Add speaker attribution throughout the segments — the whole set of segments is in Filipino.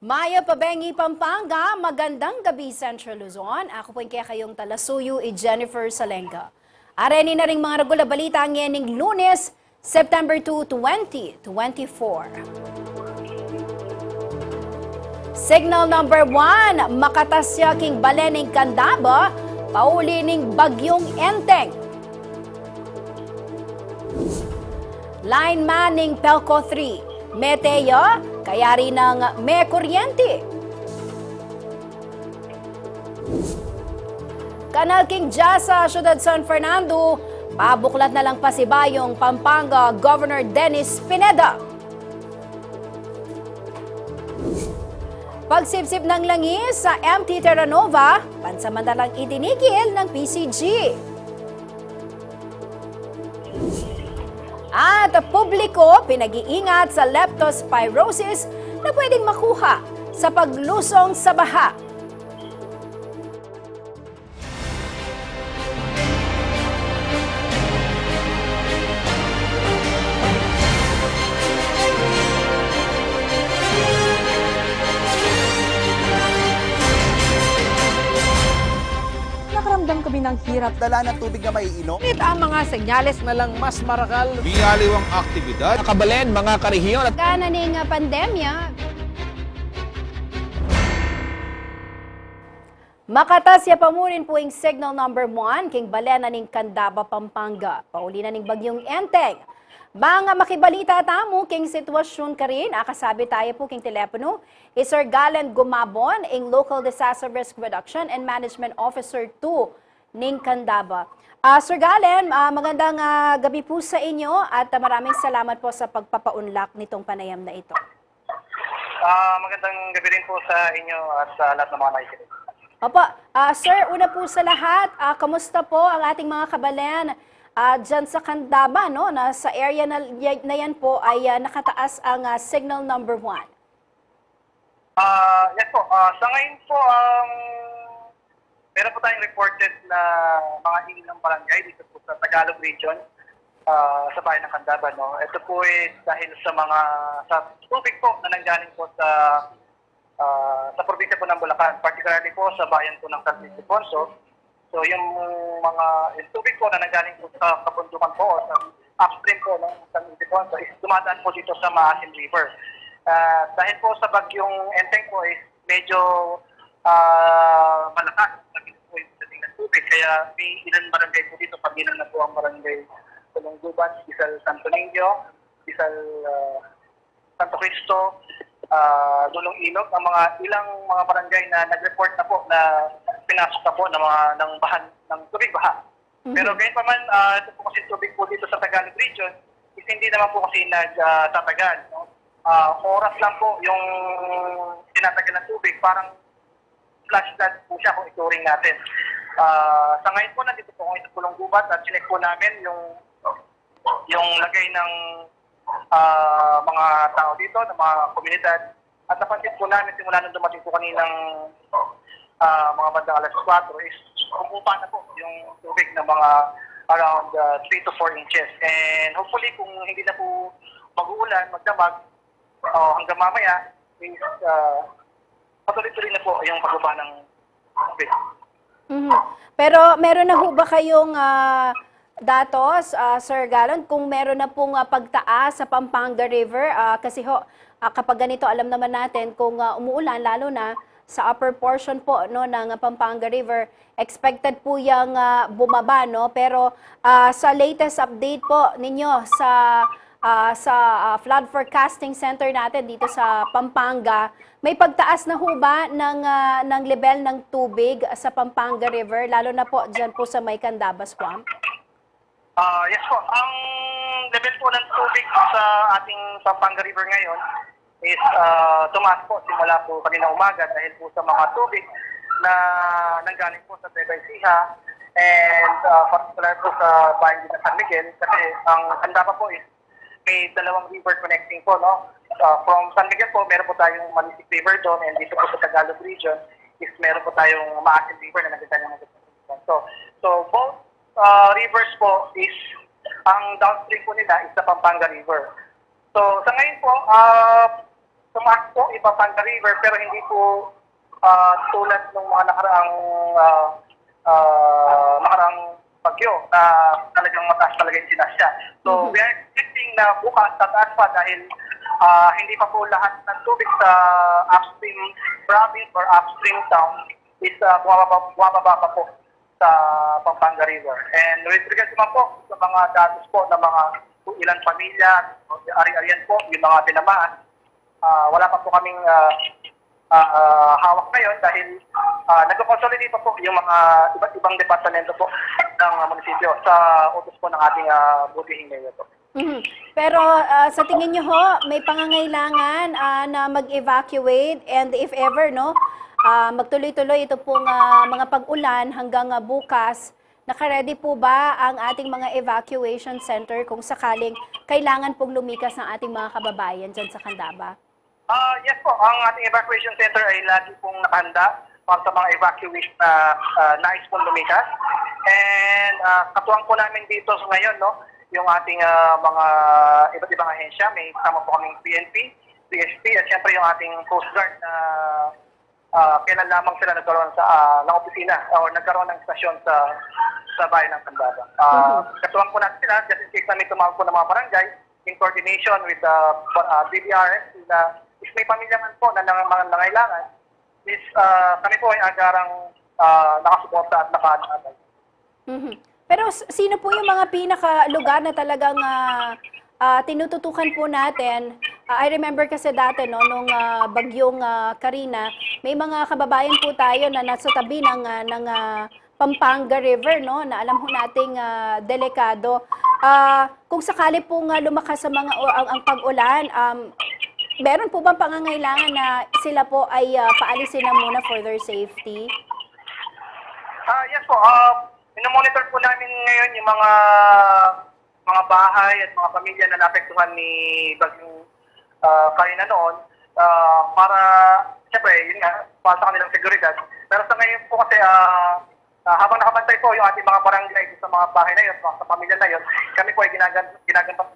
Speaker 1: Maya Pabengi, Pampanga, magandang gabi Central Luzon. Ako po kayong talasuyo Jennifer Salenga. Areni na ring mga regular balita ngayong Lunes, September 2, 2024. Signal number 1, Makatasya king Balening Candaba, pauli ning Bagyong Enteng. Lineman ning Pelco 3, Meteo, kaya rin ng may kuryente. Canal King Jazz sa Ciudad San Fernando, pabuklat na lang Pasibayong Pampanga Governor Dennis Pineda. Pagsipsip ng langis sa MT Terranova, pansamantalang itinigil ng PCG. At publiko pinag-iingat sa leptospirosis na pwedeng makuha sa paglusong sa baha.
Speaker 2: Nakaramdam kami ng hirap.
Speaker 3: Dala ng tubig na maiinom.
Speaker 2: Ngunit ang mga senyales
Speaker 4: na lang mas marakal.
Speaker 5: Biyaliwang aktibidad.
Speaker 4: Nakabalen, mga karehiyon at
Speaker 1: Kananing pandemya, Makatasya pa mo rin po yung signal number 1 king Balena ning Candaba, Pampanga. Pauli na ning Bagyong Enteng. Mga makibalita tamo king sitwasyon ka rin, akasabi tayo po king telepono, Sir Galen Gumabon, ing Local Disaster Risk Reduction and Management Officer 2 ning Candaba. Sir Galen, magandang gabi po sa inyo at maraming salamat po sa pagpapaunlak nitong panayam na ito.
Speaker 6: Magandang gabi rin po sa inyo at sa lahat ng mga nakikinig.
Speaker 1: Opo, sir, una po sa lahat, kamusta po ang ating mga kabalen dyan sa Candaba, no? Na sa area na yan po ay nakataas ang signal number 1.
Speaker 6: Yes po, sa ngayon po, meron po tayong reported na mga ilang barangay dito po sa Tagalog region, sa bayan ng Candaba. No? Ito po is dahil sa tubig po na nanggaling po sa probinsya po ng Bulacan, particularly po sa bayan po ng San Ildefonso. So yung tubig po na nanggaling po sa kabundukan po o sa upstream po ng San Ildefonso is dumadaan po dito sa Maasin River. Dahil po sa bagyong Enteng po is medyo malakas na po yung dating ng tubig. Kaya may ilang barangay po dito, kabilang na po ang barangay Tulungguban, Isal Santo Niño, Isal Santo Cristo, Dulong Ilog, ang ilang mga barangay na nag-report na po na pinasok na po ng bahan, ng tubig baha. Pero ngayon pa man, ito po kasi tubig po dito sa Tagalog region, is hindi naman po kasi nagtatagal. No? Oras lang po yung tinatagal ng tubig, parang flash flood po siya kung ituring natin. Sa ngayon po, nandito po kung ito pulong gubat at sinek po namin yung lagay ng mga tao dito, ng mga komunidad. At napansin po namin simula nung dumating po kaninang mga bandang alas 4 is umupa na po yung tubig na mga around 3 to 4 inches. And hopefully kung hindi na po mag-uulan, magdamag, hanggang mamaya is patuloy-tuloy na po yung pagbaba ng tubig.
Speaker 1: Pero meron na ho ba kayong datos, Sir Galen, kung meron na pong pagtaas sa Pampanga River? Kasi ho, kapag ganito, alam naman natin kung umuulan, lalo na sa upper portion po no, ng Pampanga River, expected po yung bumaba. No? Pero sa latest update po ninyo sa flood forecasting center natin dito sa Pampanga, may pagtaas na ho ba ng level ng tubig sa Pampanga River, lalo na po dyan po sa may Candaba Swamp?
Speaker 6: Yes po, ang level po ng tubig sa ating Pampanga River ngayon is tumaas po simula po kanina umaga dahil po sa mga tubig na nanggaling po sa Tebay Siha and particular po sa bayan din ng San Miguel kasi ang Candaba po is may dalawang river connecting po, no? From San Miguel po, meron po tayong Malisik River doon and dito po sa Tagalog region is meron po tayong Maasin River na nagkakanya ng So both rivers po is, ang downstream po nila is sa Pampanga River. So sa ngayon po, so tumaas po yung Pampanga River pero hindi po tulad ng mga nakaraang bagyo na talagang mataas talaga yung sinasya. So, we are expecting na bukas tataas pa dahil hindi pa po lahat ng tubig sa upstream province or upstream town is bumababa pa po sa Pampanga River. And with regards naman po sa mga datos po ng mga ilang pamilya, ari-arian po, yung mga tinamaan, wala pa po kaming hawak ngayon dahil nagko-consolidate pa po yung mga iba't ibang departamento po ng munisipyo sa utos po ng ating butihing mayor po.
Speaker 1: Pero sa tingin nyo ho, may pangangailangan na mag-evacuate and if ever, no, magtuloy-tuloy ito pong mga pag-ulan hanggang bukas, nakaready po ba ang ating mga evacuation center kung sakaling kailangan pong lumikas ng ating mga kababayan dyan sa Candaba?
Speaker 6: Yes po, ang ating evacuation center ay lagi pong nakahanda para sa mga evacuees na nais pong lumikas. And katuwang po namin dito sa ngayon, no, yung ating mga iba't ibang ahensya. May kasama po kaming PNP, PSP, at siyempre yung ating Coast Guard na kailan lamang sila nagkaroon ng opisina o nagkaroon ng istasyon sa bayan ng Candaba. Katuwang po natin sila, just in case na may tumawag po ng mga barangay, in coordination with the BDRS, if may pamilya man po na nangailangan, is kami po ay agarang nakasuporta at nakaanagay.
Speaker 1: Pero sino po yung mga pinaka-lugar na talagang tinututukan po natin? I remember kasi dati, no, nung bagyong Karina, may mga kababayan po tayo na nasa tabi ng Pampanga River, no, na alam ho nating delikado. Kung sakali pong lumakas sa ang pag-ulan, meron po bang pangangailangan na sila po ay paalisin na muna for their safety?
Speaker 6: Yes po. Minomonitor po namin ngayon yung mga bahay at mga pamilya na naapektuhan ni Bagyong Karina noon para, siyempre, yun nga, para sa kanilang seguridad. Pero sa ngayon po kasi, habang nakabantay po yung ating mga barangay sa mga bahay na yun, sa pamilya na yun, kami po ay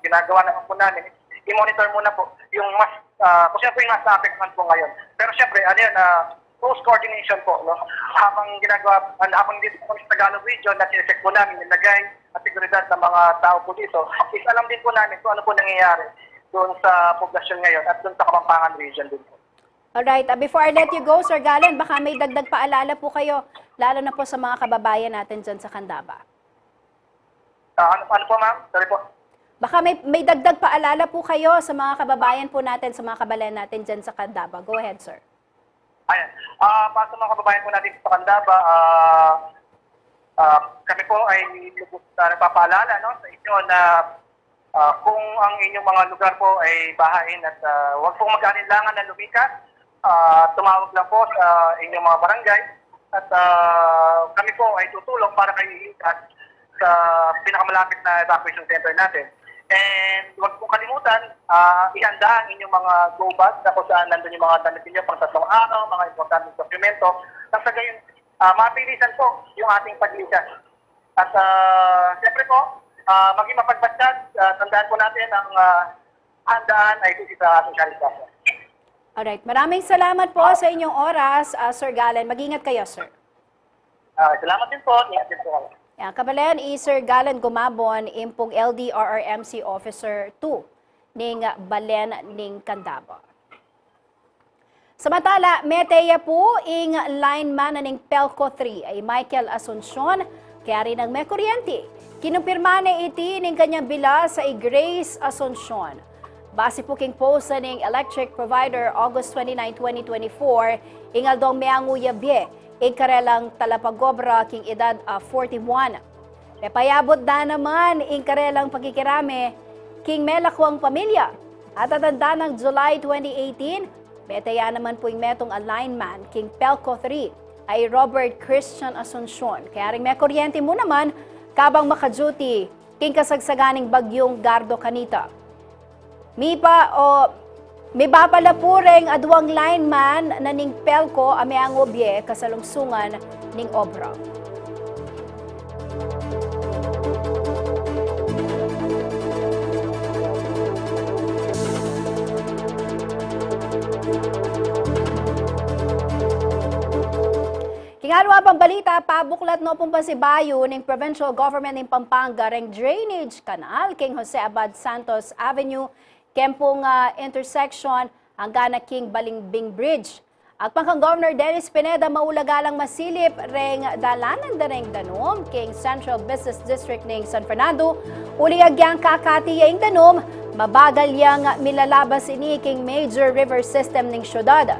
Speaker 6: ginagawa naman po namin. I-monitor muna po yung mas, kung sino po yung mas naapektuhan po ngayon. Pero siyempre, ano yun, close coordination po, no? Habang dito po sa Tagalog region na sinecheck po namin yung lagay at seguridad ng mga tao po dito, is alam din po namin kung ano po nangyayari doon sa poblasyon ngayon at doon sa Kapampangan region din po.
Speaker 1: Alright, before I let you go, Sir Galen, baka may dagdag paalala po kayo, lalo na po sa mga kababayan natin dyan sa Candaba.
Speaker 6: Ano po, ma'am? Sorry po.
Speaker 1: Baka may dagdag paalala po kayo sa mga kababayan po natin, sa mga kababayan natin dyan sa Candaba. Go ahead, sir.
Speaker 6: Ayan. Para sa mga kababayan po natin sa Candaba, kami po ay nagpapaalala, no, sa inyo na kung ang inyong mga lugar po ay bahain at huwag pong mag-alinlangan na lumikas, tumawag lang po sa inyong mga barangay at kami po ay tutulong para kayo iikat sa pinakamalapit na evacuation center natin. And huwag pong kalimutan, ihanda ang inyong mga go bag na kung saan nandun yung mga damit ninyo pang 3 araw, mga importanteng dokumento. Nang sa gayon, mapilisan po yung ating paglikas. At siyempre po, maging mapagbasyad, tandaan po natin ang handaan ay susi sa ating kaligtasan.
Speaker 1: Alright, maraming salamat po sa inyong oras, Sir Galen. Mag-ingat kayo, sir.
Speaker 6: Salamat din po. Ingat din po kayo.
Speaker 1: Yan, kabalan, Sir Galen Gumabon, impong LDRRMC Officer 2 ning Balen ning Candaba. Samantala, meteya po ing lineman ning Pelco 3 ay Michael Asuncion, kaya rin ang may kuryente. Kinumpirma na iti ning kanyang bila sa Grace Asuncion. Base po king post ning electric provider August 29, 2024, ingal dong meanguya bie, karelang talapagobra king edad 41. Payabot na naman karelang pagkikirame king melakwang pamilya. At tatanda ng July 2018, betaya naman po yung metong alignman king Pelco 3 ay Robert Christian Asuncion. Kaya rin may kuryente mo naman kabang makaduty king kasagsaganing bagyong Gardo Kanita. May bapalapureng adwang lineman na ning Pelco ame ang obye kasalungsungan ning obra. Tingalwa pang balita, pabuklat no pong pasibayo ng provincial government ng Pampanga reng drainage canal King Jose Abad Santos Avenue, kempong intersection hanggang na King Balingbing Bridge. At pangkang Governor Dennis Pineda maulagalang masilip reng dalanan da reng danom King Central Business District ng San Fernando, uliagyang kakatiyang danom, mabagal yang milalabas ini King Major River System ng syudad.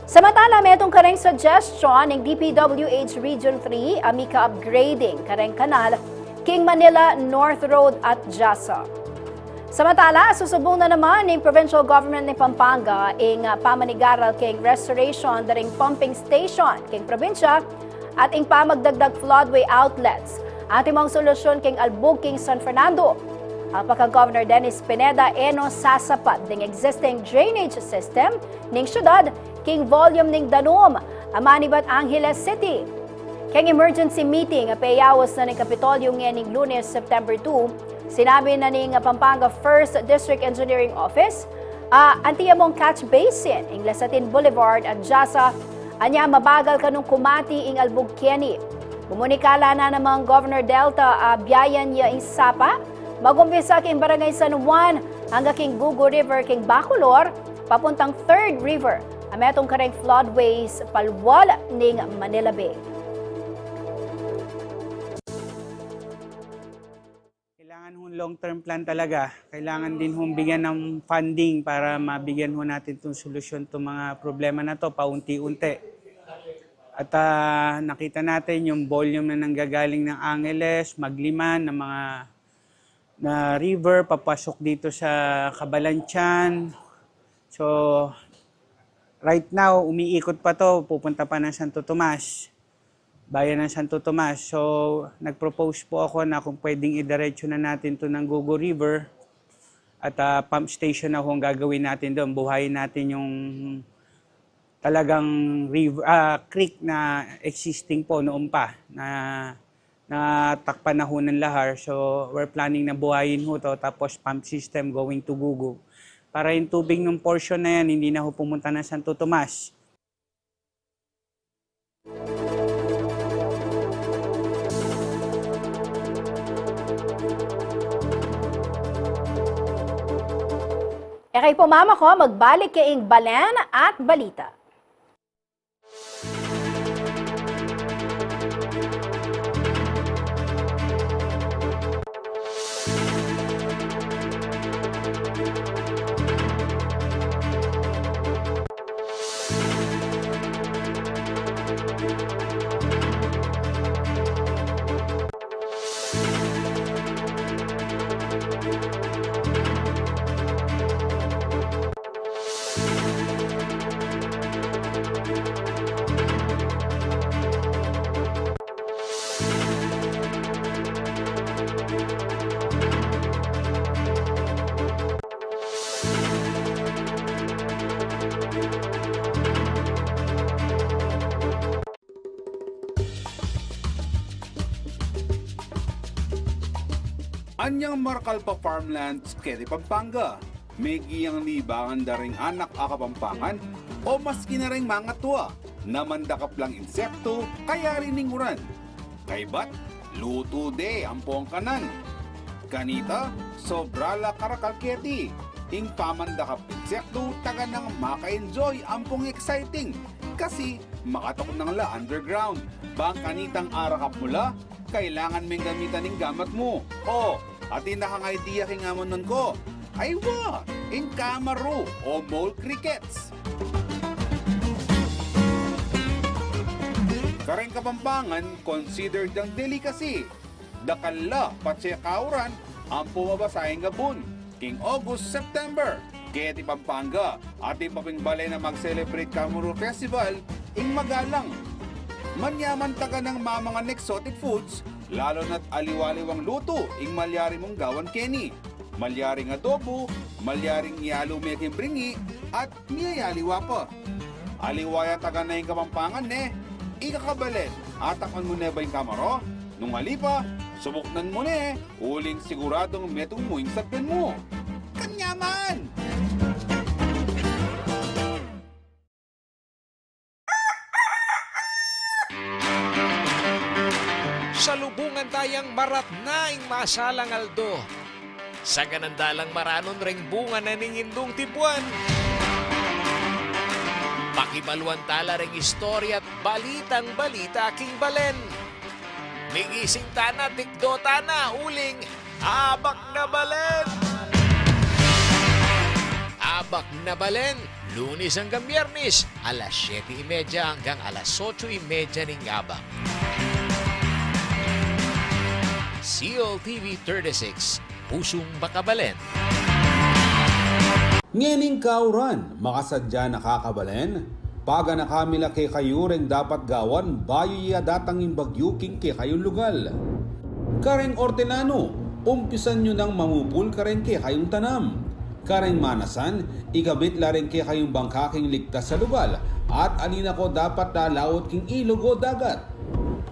Speaker 1: Samantala, metong kareng suggestion ng DPWH Region 3, amika upgrading kareng kanal, King Manila North Road at Jasa. Samantala, susubong na naman ng provincial government ng Pampanga ang pamanigaral king restoration daring pumping station king probinsya at ang pamagdagdag floodway outlets. At imong solusyon king Albug king San Fernando. Ang pagka-Governor Dennis Pineda eno sasapat ng existing drainage system ng syudad king volume ng Danom, Amanibat Angeles City. King emergency meeting payawas na ng Kapitolyo ngayon Lunes, September 2, sinabi na ng Pampanga 1st District Engineering Office, antiyamong catch basin ing Lasatin Boulevard at Jasa, anya mabagal kanong kumati ing Albug Kenny. Bumunikala na namang Governor Delta biyayan niya ing Sapa, magumpisa king Barangay San Juan hanggang king Gugu River king Bacolor, papuntang 3rd River, ametong kareng floodways palwal ning Manila Bay.
Speaker 3: Kailangan hong long-term plan talaga. Kailangan din hong bigyan ng funding para mabigyan ho natin itong solusyon itong mga problema na to paunti-unti. At nakita natin yung volume na nanggagaling ng Angeles, Magliman, ng mga na river, papasok dito sa Cabalantian. So, right now, umiikot pa to, pupunta pa ng Santo Tomas. Bayan ng Santo Tomas. So, nag-propose po ako na kung pwedeng idiretso na natin to ng Gugu River at pump station na kung gagawin natin doon. Buhayin natin yung talagang river, creek na existing po noon pa na takpan na ho ng lahar. So, we're planning na buhayin ho to tapos pump system going to Gugu. Para yung tubig ng portion na yan, hindi na ho pumunta ng Santo Tomas.
Speaker 1: Kay pumama ko, magbalik kaing Balen at Balita.
Speaker 5: Anyang Maracalpa Farmlands, Kedi Pampanga. May giyang libangan daring anak akapampangan o maski na rin mga tuwa na mandakap lang insekto kaya rininguran. Kaybat, luto de ang kanan. Kanita, sobrala karakalketi. Ing pamandakap insekto taga nang maka-enjoy ampong exciting kasi makatok nang la underground. Bang kanitang arakap mula, kailangan may gamitan ng gamat mo. O, atin na kang idea king amonon ko. Ay wa, in kamaro o mole crickets. Kareng Kapampangan, considered ang delicacy. Dakalla, patsekauran, ang pumabasahing gabon. King August, September. Keti Pampanga, ating papingbalay na mag-celebrate Kamuro Festival, ing magalang. Manyaman taga ng mamangan exotic foods, lalo na't aliwaliwang luto, ing malyari mong gawan Kenny. Malyaring adobo, malyaring yalo meking bringi, at niyayaliwa pa. Aliwaya taga na yung Kapampangan ikakabalen, atakon mo na ba yung kamaro? Nung halipa, subuknan mo uling siguradong metong muing sapin mo. Kanyaman!
Speaker 7: salubungan tayang marat naing masalang aldo. Sa ganandalang maranon ring bunga na ningindong tibuan. Pakibaluan tala ring istorya at balitang balita aking balen. Migising tana, tikdo tana, uling, abak na balen! Abak na balen, Lunes hanggang Biyernes, alas 7:30 hanggang alas 8:30 ng abak. CLTV 36, Pusong Bakabalen.
Speaker 8: Ngening kauran, makasadya nakakabalen. Paga na kamila kay kayo ring dapat gawan, bayo iya datangin bagyo king kay kayong lugal. Kareng ortenano, umpisan nyo nang mamupul karen kay kayong tanam. Kareng manasan, ikabit la rin kay kayong bangka king ligtas sa lugal. At alina ko dapat lalawot king ilog o dagat.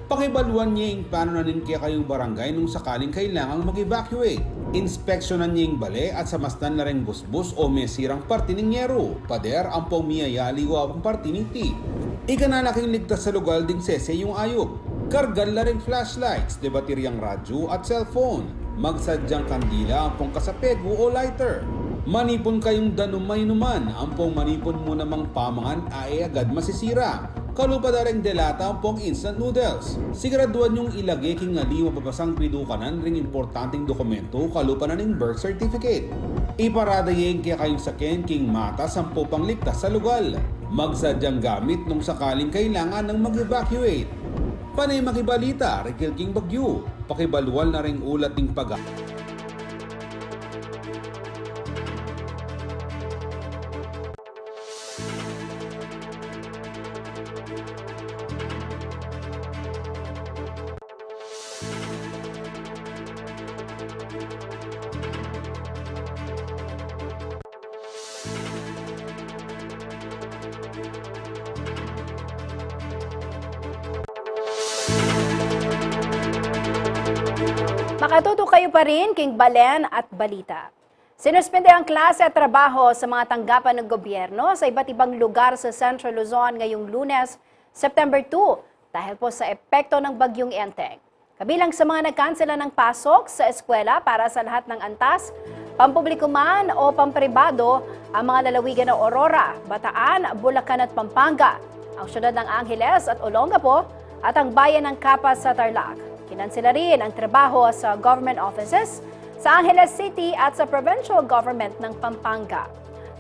Speaker 8: Pakibaluan niya yung paano nanin kay kayong barangay nung sakaling kailangang mag-evacuate. Inspeksyonan niya yung bale at samastan na rin busbus o mesirang parti ng yero. Pader ang pumiyayali o ang parti ng ti. Ikanalaking ligtas sa lugar ding sese yung ayop. Kargal na rin flashlights, debateryang radyo at cellphone. Magsadyang kandila ang pong kasapego o lighter. Manipon kayong danumay numan, ang pong manipon mo namang pamangan ay agad masisira. Kalupa na rin delata ang pong instant noodles. Siguraduhan yung ilagay king nga di mapapasang pidukanan ring importanteng dokumento kalupa na ning birth certificate. Iparada yung kaya kayong sakin king mata sampo pang ligtas sa lugal. Magsadyang gamit nung sakaling kailangan ng mag-evacuate. Panay makibalita, Rikil King Bagyo. Pakibalual na ring ulat ng pag
Speaker 1: Makatuto kayo pa rin king balen at balita. Sinuspende ang klase at trabaho sa mga tanggapan ng gobyerno sa iba't ibang lugar sa Central Luzon ngayong Lunes, September 2 dahil po sa epekto ng bagyong Enteng. Kabilang sa mga nagkansela ng pasok sa eskwela para sa lahat ng antas, pampubliko man o pampribado ang mga lalawigan ng Aurora, Bataan, Bulacan at Pampanga, ang syudad ng Angeles at Olongapo at ang bayan ng Capas sa Tarlac. Kinansela rin ang trabaho sa government offices sa Angeles City at sa provincial government ng Pampanga.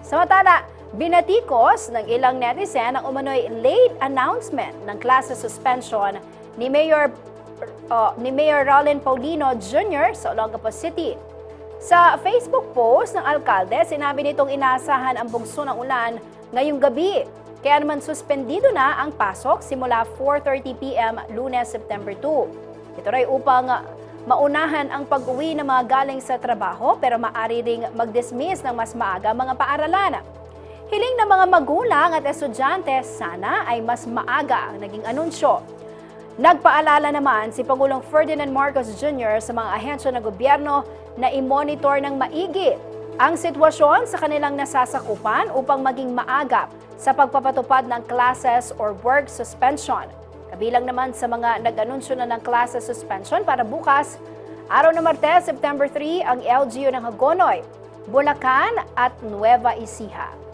Speaker 1: Samantala, binatikos ng ilang netizen ang umano'y late announcement ng klase suspension ni Mayor Rollin Paulino Jr. sa Olongapo City. Sa Facebook post ng alkalde, sinabi nitong inaasahan ang bugso ng ulan ngayong gabi. Kaya naman suspendido na ang pasok simula 4:30 p.m. Lunes, September 2. Ito rin upang maunahan ang pag-uwi ng mga galing sa trabaho pero maaari ring mag-dismiss ng mas maaga mga paaralan. Hiling ng mga magulang at estudyante sana ay mas maaga ang naging anunsyo. Nagpaalala naman si Pangulong Ferdinand Marcos Jr. sa mga ahensya ng gobyerno na i-monitor ng maigi ang sitwasyon sa kanilang nasasakupan upang maging maagap sa pagpapatupad ng classes or work suspension. Kabilang naman sa mga nag-anunsyo na ng classes suspension para bukas, araw ng Martes, September 3, ang LGU ng Hagonoy, Bulacan at Nueva Ecija.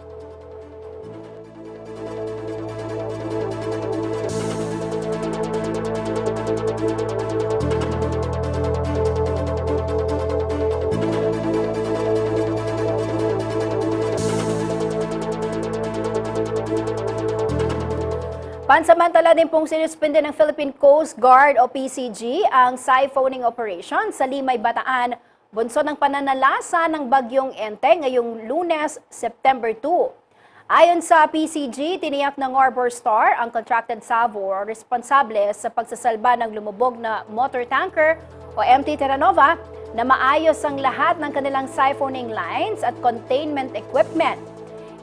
Speaker 1: Pansamantala din pong sinuspende ng Philippine Coast Guard o PCG ang siphoning operation sa Limay, Bataan, bunsod ng pananalasa ng bagyong Enteng ngayong Lunes, September 2. Ayon sa PCG, tiniyak ng Arbor Star ang contracted salvo o responsable sa pagsasalba ng lumubog na motor tanker o MT Terranova na maayos ang lahat ng kanilang siphoning lines at containment equipment.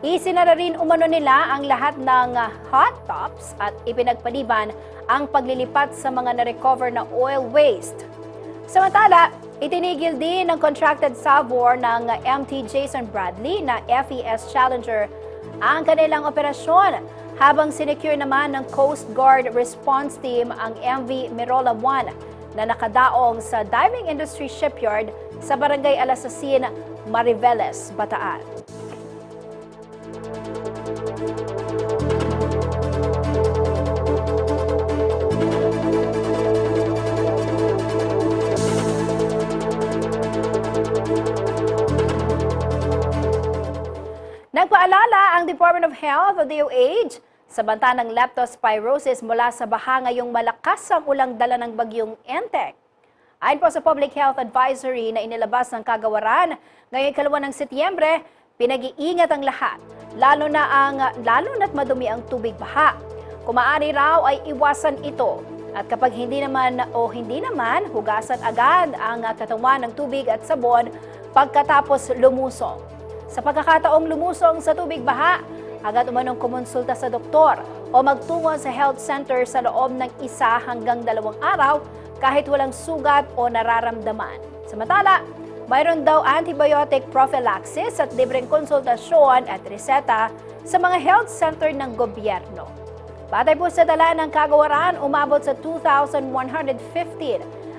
Speaker 1: Isinara rin umano nila ang lahat ng hot tops at ipinagpaliban ang paglilipat sa mga na-recover na oil waste. Samantala, itinigil din ng contracted salvor ng MT Jason Bradley na FES Challenger ang kanilang operasyon habang sinecure naman ng Coast Guard Response Team ang MV Merola 1 na nakadaong sa Diving Industry Shipyard sa Barangay Alasasin, Mariveles, Bataan. Nagpaalala ang Department of Health o DOH sa banta ng leptospirosis mula sa baha ngayong malakas ang ulang dala ng bagyong Entek. Ayon po sa Public Health Advisory na inilabas ng Kagawaran ngayong 2 ng Setyembre, pinag-iingat ang lahat, lalo na't madumi ang tubig baha. Kung maaari raw ay iwasan ito at kapag hindi naman, hugasan agad ang katawan ng tubig at sabon pagkatapos lumusong. Sa pagkakataong lumusong sa tubig baha, agad umanong kumonsulta sa doktor o magtungo sa health center sa loob ng 1 hanggang 2 araw kahit walang sugat o nararamdaman. Samantala, mayroon daw antibiotic prophylaxis at libreng konsultasyon at reseta sa mga health center ng gobyerno. Batay po sa tala ng Kagawaran, umabot sa 2,115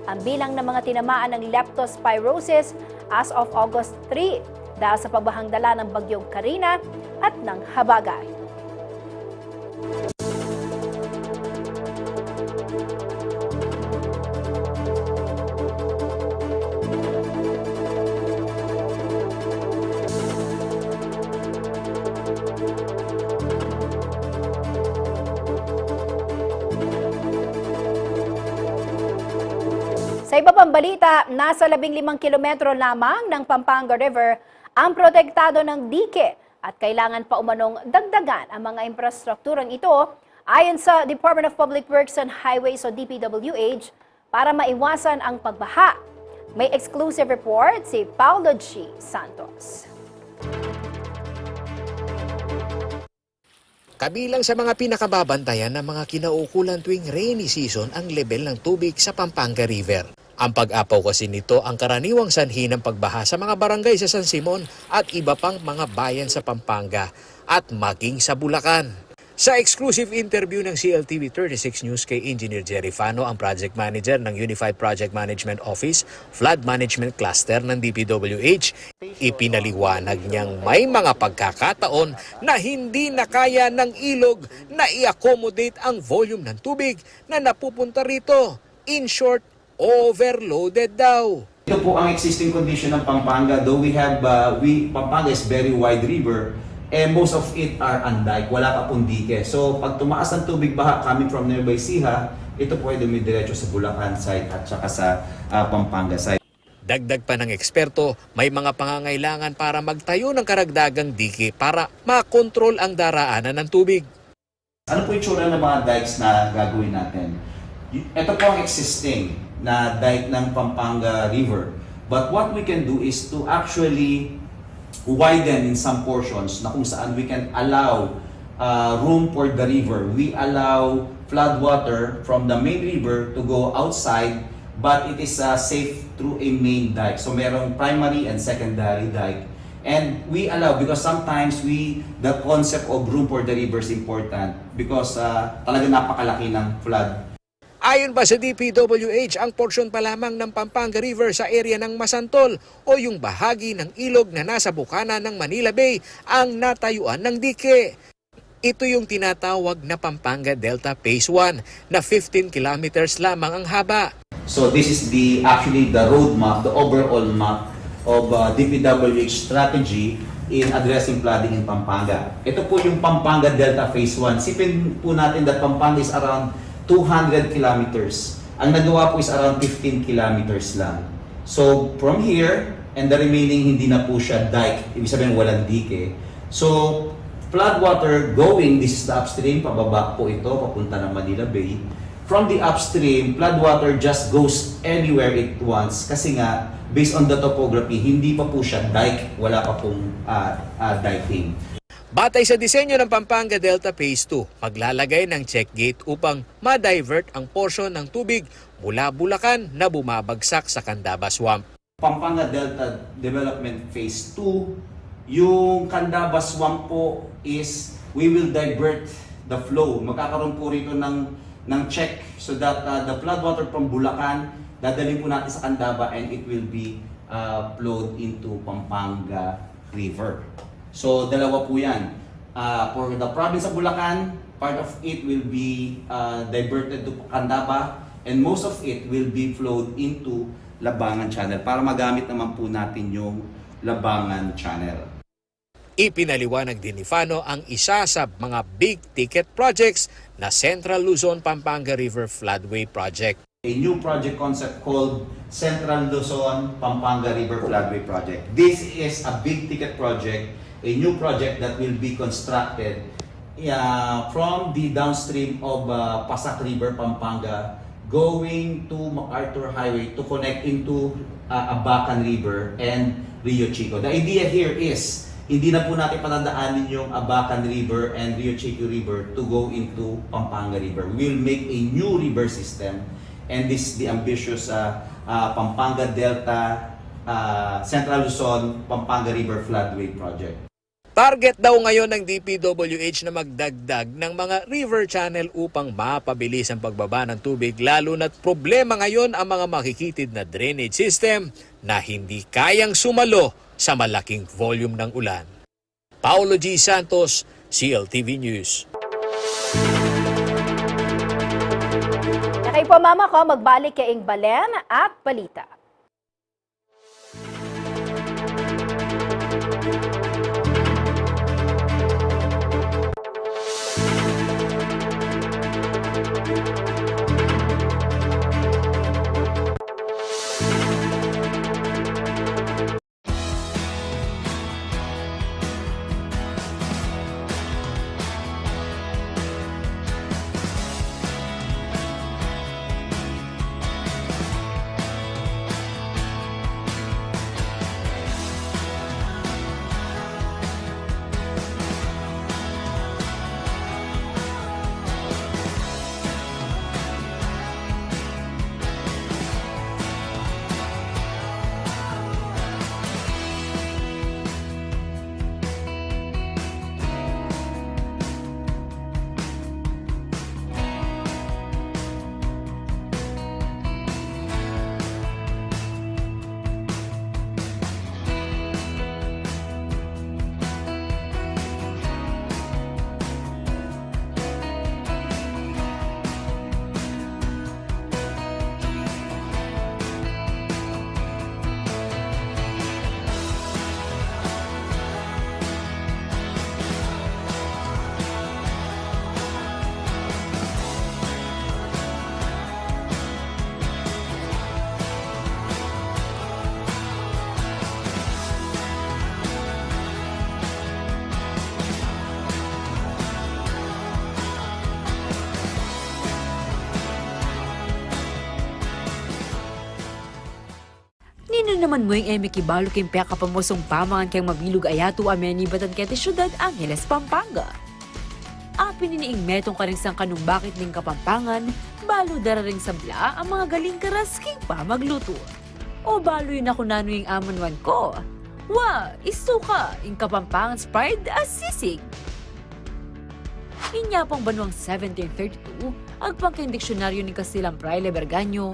Speaker 1: ang bilang ng mga tinamaan ng leptospirosis as of August 3. Dahil sa pagbahang dala ng bagyong Karina at ng Habagay. Sa iba pang balita, nasa 15 kilometro lamang ng Pampanga River ang protektado ng dike at kailangan pa umanong dagdagan ang mga infrastrukturang ito ayon sa Department of Public Works and Highways o DPWH para maiwasan ang pagbaha. May exclusive report si Paulo G. Santos.
Speaker 7: Kabilang sa mga pinakababantayan ng mga kinaukulan tuwing rainy season ang level ng tubig sa Pampanga River. Ang pag-apaw kasi nito ang karaniwang sanhi ng pagbaha sa mga barangay sa San Simon at iba pang mga bayan sa Pampanga at maging sa Bulacan. Sa exclusive interview ng CLTV 36 News kay Engineer Jerry Fano, ang Project Manager ng Unified Project Management Office, Flood Management Cluster ng DPWH, ipinaliwanag niyang may mga pagkakataon na hindi na kaya ng ilog na i-accommodate ang volume ng tubig na napupunta rito. In short, overloaded daw.
Speaker 9: Ito po ang existing condition ng Pampanga. Though Pampanga is very wide river, and most of it are undike, wala pa pong dike. So pag tumaas ang tubig baha coming from nearby Siha, ito po ay dumidiretso sa Bulacan side at saka sa Pampanga side.
Speaker 7: Dagdag pa ng eksperto, may mga pangangailangan para magtayo ng karagdagang dike para makontrol ang daraanan ng tubig.
Speaker 9: Ano po yung tsura ng mga dikes na gagawin natin? Ito po ang existing na dike ng Pampanga River. But what we can do is to actually widen in some portions na kung saan we can allow room for the river. We allow flood water from the main river to go outside, but it is safe through a main dike. So merong primary and secondary dike. And we allow, because sometimes the concept of room for the river is important because talaga napakalaki ng flood.
Speaker 7: Ayon pa sa DPWH, ang porsyon pa lamang ng Pampanga River sa area ng Masantol o yung bahagi ng ilog na nasa bukana ng Manila Bay ang natayuan ng dike. Ito yung tinatawag na Pampanga Delta Phase 1 na 15 kilometers lamang ang haba.
Speaker 9: So this is actually the roadmap, the overall map of DPWH strategy in addressing flooding in Pampanga. Ito po yung Pampanga Delta Phase 1. Sipin po natin that Pampanga is around 200 kilometers. Ang nagawa po is around 15 kilometers lang. So, from here, and the remaining hindi na po siya dike, ibig sabihin walang dike. So, flood water going, this is the upstream, pababa po ito, papunta ng Manila Bay. From the upstream, flood water just goes anywhere it wants kasi nga, based on the topography, hindi pa po siya dike, wala pa pong diking.
Speaker 7: Batay sa disenyo ng Pampanga Delta Phase 2, maglalagay ng check gate upang ma-divert ang porsyon ng tubig mula Bulacan na bumabagsak sa Candaba Swamp.
Speaker 9: Pampanga Delta Development Phase 2, yung Candaba Swamp po is we will divert the flow. Magkakaroon po rito ng check so that the flood water from Bulacan dadalhin po natin sa Candaba and it will be flowed into Pampanga River. So dalawa po yan. For the province of Bulacan, part of it will be diverted to Candaba and most of it will be flowed into Labangan Channel para magamit naman po natin yung Labangan Channel.
Speaker 7: Ipinaliwanag din ni Fano ang isa sa mga big-ticket projects na Central Luzon Pampanga River Floodway Project.
Speaker 9: A new project concept called Central Luzon Pampanga River Floodway Project. This is a big-ticket project, a new project that will be constructed from the downstream of Pasak River, Pampanga, going to MacArthur Highway to connect into Abacan River and Rio Chico. The idea here is hindi na po natin patandaanin yung Abacan River and Rio Chico River to go into Pampanga River. We will make a new river system and this is the ambitious Pampanga Delta Central Luzon Pampanga River Floodway Project.
Speaker 7: Target daw ngayon ng DPWH na magdagdag ng mga river channel upang mapabilis ang pagbaba ng tubig lalo na't problema ngayon ang mga makikitid na drainage system na hindi kayang sumalo sa malaking volume ng ulan. Paulo G. Santos, CLTV News.
Speaker 1: Nakay po mama ko, magbalik kay Ing Balen at balita.
Speaker 2: Nino naman mo yung Kibalo kayong peka pamusong pamangan kayong mabilog ayatu ameni batan kete syudad Angeles, Pampanga. Apin iniing metong karingsang kanong bakit ning Kapampangan, balo dararing sabla ang mga galing karasking pa magluto. O balo yun ako nano yung amanwan ko. Wa, isuka, yung Kapampangan's pride as sisig. Inya pang banwang 1732, agpang kayong diksyonaryo ni Kasilang Fraile Berganyo,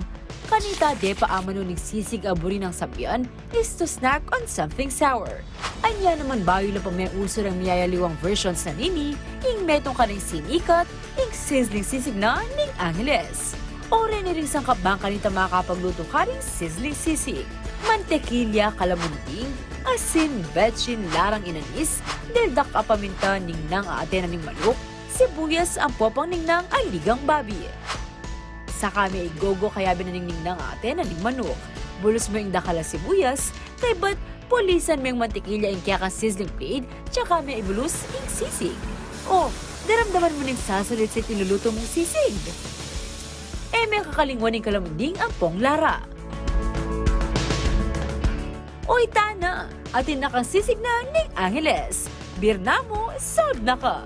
Speaker 2: kanita de paamano ning sisig aburi ng sapyan is to snack on something sour. Anya naman bayo lang pa may uso ng miyayaliwang versions na nini, ing metong kaning sinikat, ing sizzling sisig na ning Angeles. Ore ni ring sangkap bang kanita makakapagluto ka ring sizzling sisig. Mantekilya, kalamunding, asin, betchin, larang inanis, deldak apaminta ning nang aatena ning manok, sibuyas ang popang ning nang aligang babi. Sa kami igogo kaya binaningning ng atin aning manok. Bulos mo yung dakala sibuyas, kay ba't pulisan mo yung mantikilya yung kaya kang sizzling plate, tsaka may ibulus yung sisig. O, daramdaman mo ning sasalit sa tinuluto mong sisig. May kakalingwan ng kalamunding ang pong lara. Oy, tana! Atin na kang sisig na ning Angeles. Birna mo, sod na ka!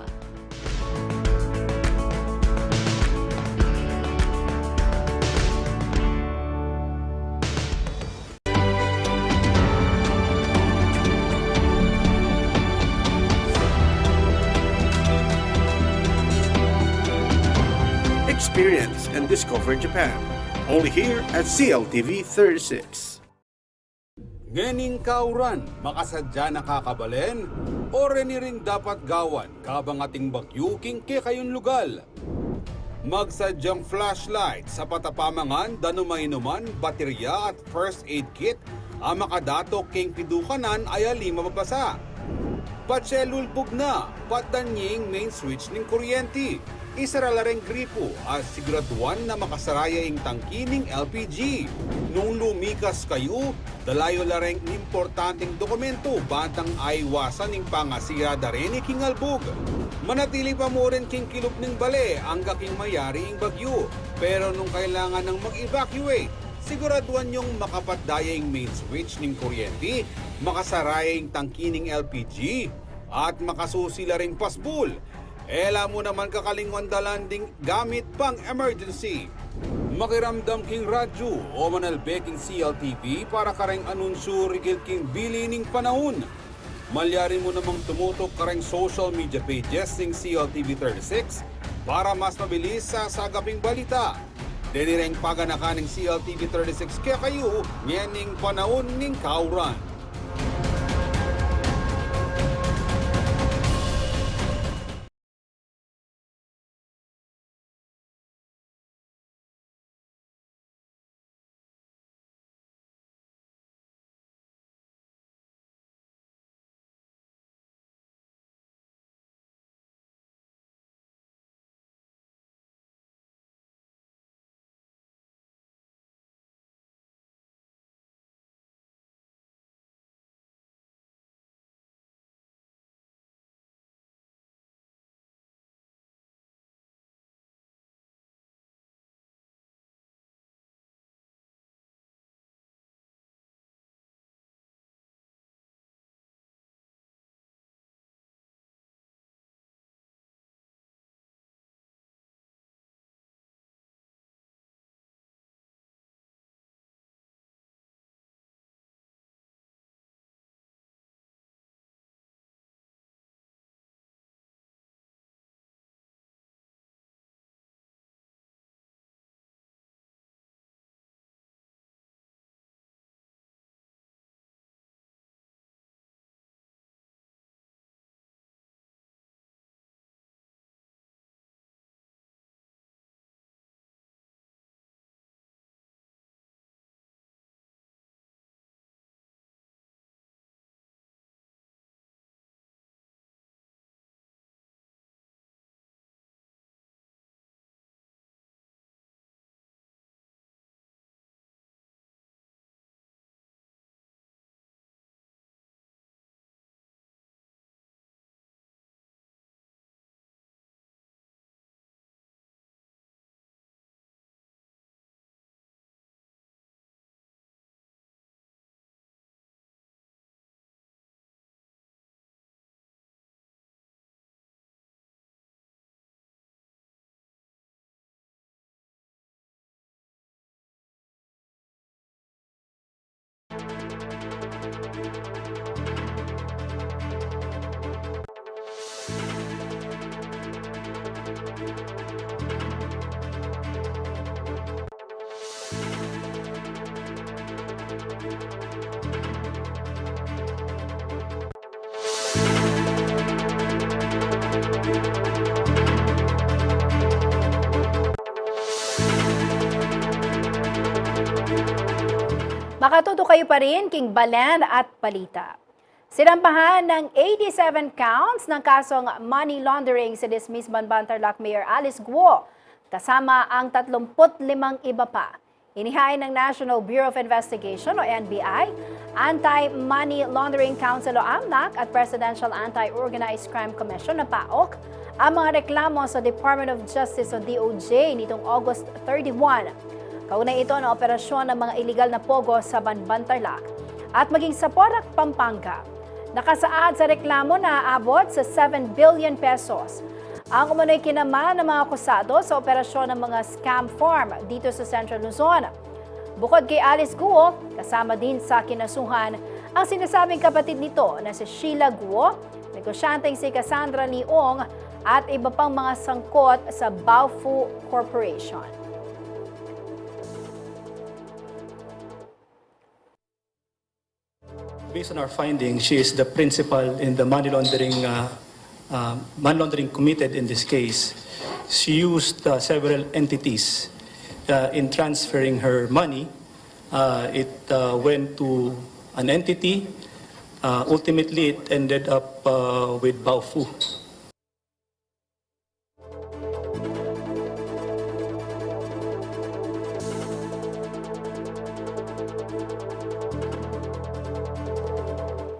Speaker 10: Experience and discover Japan. Only here at CLTV 36.
Speaker 8: Ngening kauran, makasadya nakakabalen, o reni rin dapat gawan, kabang ating bagyuking ke kayon lugal. Magsadyang flashlight sa patapamangan, danumainuman, baterya at first aid kit, ang makadato king pidukanan ay alima mabasa. Patselulbog na, patdanying main switch ng kuryente. Isara la rin gripo at siguraduan na makasaraya ang tangki ng LPG. Nung lumikas kayo, dalayo la rin importanteng dokumento bantang aiwasan ng pangasirada rin ni King Albog. Manatili pa mo rin king kilop ng bale ang gaking mayari ang bagyo. Pero nung kailangan ng mag-evacuate, siguraduan yung makapatdaya yung main switch ng kuryente, makasaraya yung tangki ng LPG, at makasusila ring pasbul. Ela mo naman kakalingwan dalanding gamit pang emergency. Makiramdam king radyo o manalbeking CLTV para kareng anunsyo rigil king bilining panahon. Malyari mo namang tumutok kareng social media pages ng CLTV 36 para mas mabilis sa sagaping balita. Denireng paganakan ng CLTV 36 kaya kayo nyening panahon ning kauran.
Speaker 1: Makatuto kayo pa rin king Balen at Balita. Sinampahan ng 87 counts ng kasong money laundering si dismissed Banbantarlac Mayor Alice Guo, kasama ang 35 iba pa. Inihain ng National Bureau of Investigation o NBI, Anti-Money Laundering Council o AMLAC at Presidential Anti-Organized Crime Commission na PAOK ang mga reklamo sa Department of Justice o DOJ nitong August 31. Kaunay ito ng operasyon ng mga iligal na pogo sa Banbantarlac at maging sa Porac, Pampanga. Nakasaad sa reklamo na aabot sa 7 billion pesos. Ang umunoy kinaman ng mga akusado sa operasyon ng mga scam farm dito sa Central Luzon. Bukod kay Alice Guo, kasama din sa kinasuhan ang sinasabing kapatid nito na si Sheila Guo, negosyanteng si Cassandra Leong at iba pang mga sangkot sa Baofu Corporation.
Speaker 11: Based on our findings, she is the principal in the money laundering committed in this case. She used several entities in transferring her money. It went to an entity. Ultimately, it ended up with Baofu.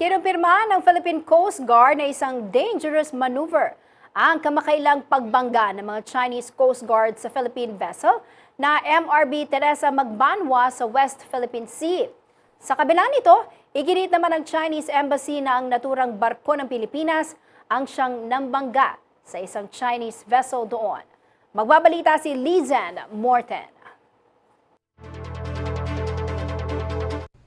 Speaker 1: Kinumpirma ng Philippine Coast Guard na isang dangerous maneuver ang kamakailang pagbangga ng mga Chinese Coast Guard sa Philippine vessel na MRB Teresa Magbanwa sa West Philippine Sea. Sa kabila nito, iginit naman ng Chinese Embassy na ang naturang barko ng Pilipinas ang siyang nambangga sa isang Chinese vessel doon. Magbabalita si Lizen Morten.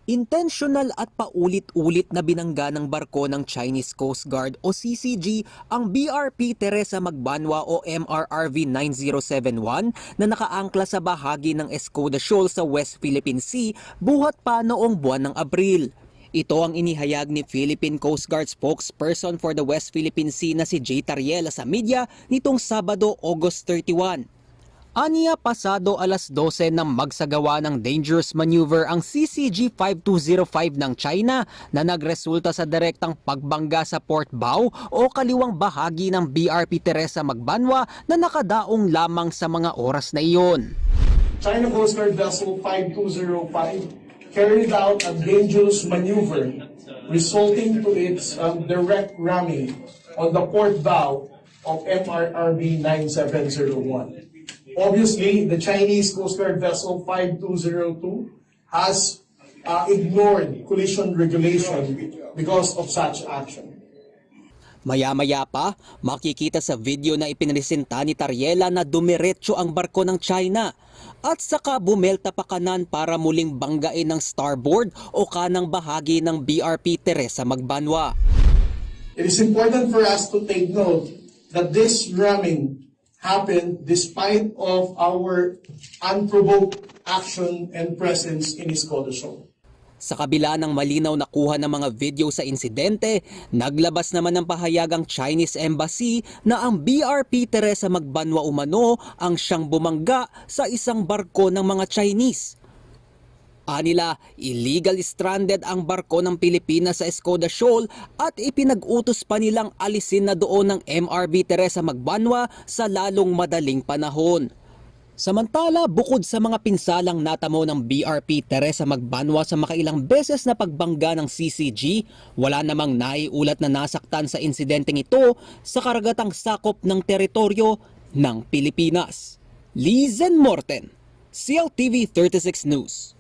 Speaker 12: Intentional at paulit-ulit na binangga ng barko ng Chinese Coast Guard o CCG ang BRP Teresa Magbanwa o MRRV 9071 na nakaangkla sa bahagi ng Escoda Shoal sa West Philippine Sea buhat pa noong buwan ng Abril. Ito ang inihayag ni Philippine Coast Guard spokesperson for the West Philippine Sea na si Jay Tariela sa media nitong Sabado, August 31. Aniya pasado alas 12 nang magsagawa ng dangerous maneuver ang CCG 5205 ng China na nagresulta sa direktang pagbangga sa Port Bao o kaliwang bahagi ng BRP Teresa Magbanwa na nakadaong lamang sa mga oras na iyon.
Speaker 13: China Coast Guard Vessel 5205 carried out a dangerous maneuver resulting to its direct ramming on the port bow of MRRB 9701. Obviously, the Chinese Coast Guard Vessel 5202 has ignored collision regulation because of such action.
Speaker 12: Maya-maya pa, makikita sa video na ipinresenta ni Tariela na dumiretso ang barko ng China at saka bumelta pa kanan para muling banggain ng starboard o kanang bahagi ng BRP Teresa Magbanwa.
Speaker 13: It is important for us to take note that this ramming happened despite of our unprovoked action and presence in Escoda Shoal.
Speaker 12: Sa kabila ng malinaw na kuha ng mga video sa insidente, naglabas naman ng pahayag ang Chinese Embassy na ang BRP Teresa Magbanwa umano ang siyang bumangga sa isang barko ng mga Chinese. Anila, illegal stranded ang barko ng Pilipinas sa Escoda Shoal at ipinag-utos pa nilang alisin na doon ng MRB Teresa Magbanwa sa lalong madaling panahon. Samantala, bukod sa mga pinsalang natamo ng BRP Teresa Magbanwa sa makailang beses na pagbangga ng CCG, wala namang naiulat na nasaktan sa insidenteng ito sa karagatang sakop ng teritoryo ng Pilipinas. Lizen Morten, CLTV 36 News.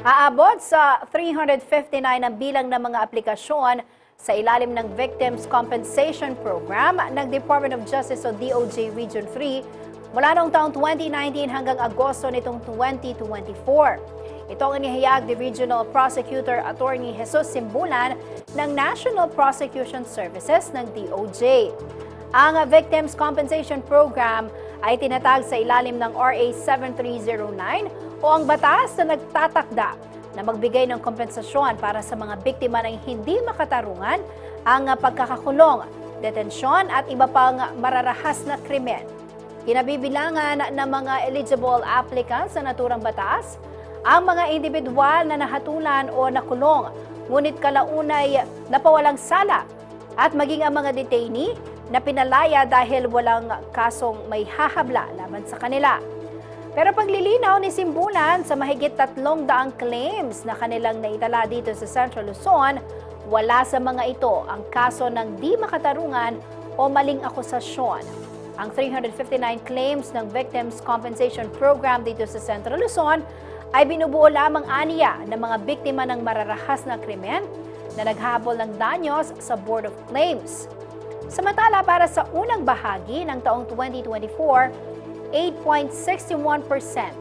Speaker 1: Aabot sa 359 ang bilang ng mga aplikasyon sa ilalim ng Victims Compensation Program ng Department of Justice o DOJ Region 3 mula noong taong 2019 hanggang Agosto nitong 2024. Ito ang inihayag ni Regional Prosecutor Attorney Jesus Simbulan ng National Prosecution Services ng DOJ. Ang Victims Compensation Program ay tinatag sa ilalim ng RA 7309 o ang batas na nagtatakda na magbigay ng kompensasyon para sa mga biktima ng hindi makatarungan ang pagkakakulong, detensyon at iba pang mararahas na krimen. Kinabibilangan ng mga eligible applicants sa naturang batas ang mga individual na nahatulan o nakulong ngunit kalaunay napawalang sala at maging ang mga detainee na pinalaya dahil walang kasong may hahabla laban sa kanila. Pero paglilinaw ni Simbulan sa mahigit 300 claims na kanilang naitala dito sa Central Luzon, wala sa mga ito ang kaso ng di makatarungan o maling akusasyon. Ang 359 claims ng Victims Compensation Program dito sa Central Luzon ay binubuo lamang aniya ng mga biktima ng mararahas na krimen na naghabol ng danyos sa Board of Claims. Samantala para sa unang bahagi ng taong 2024, 8.61%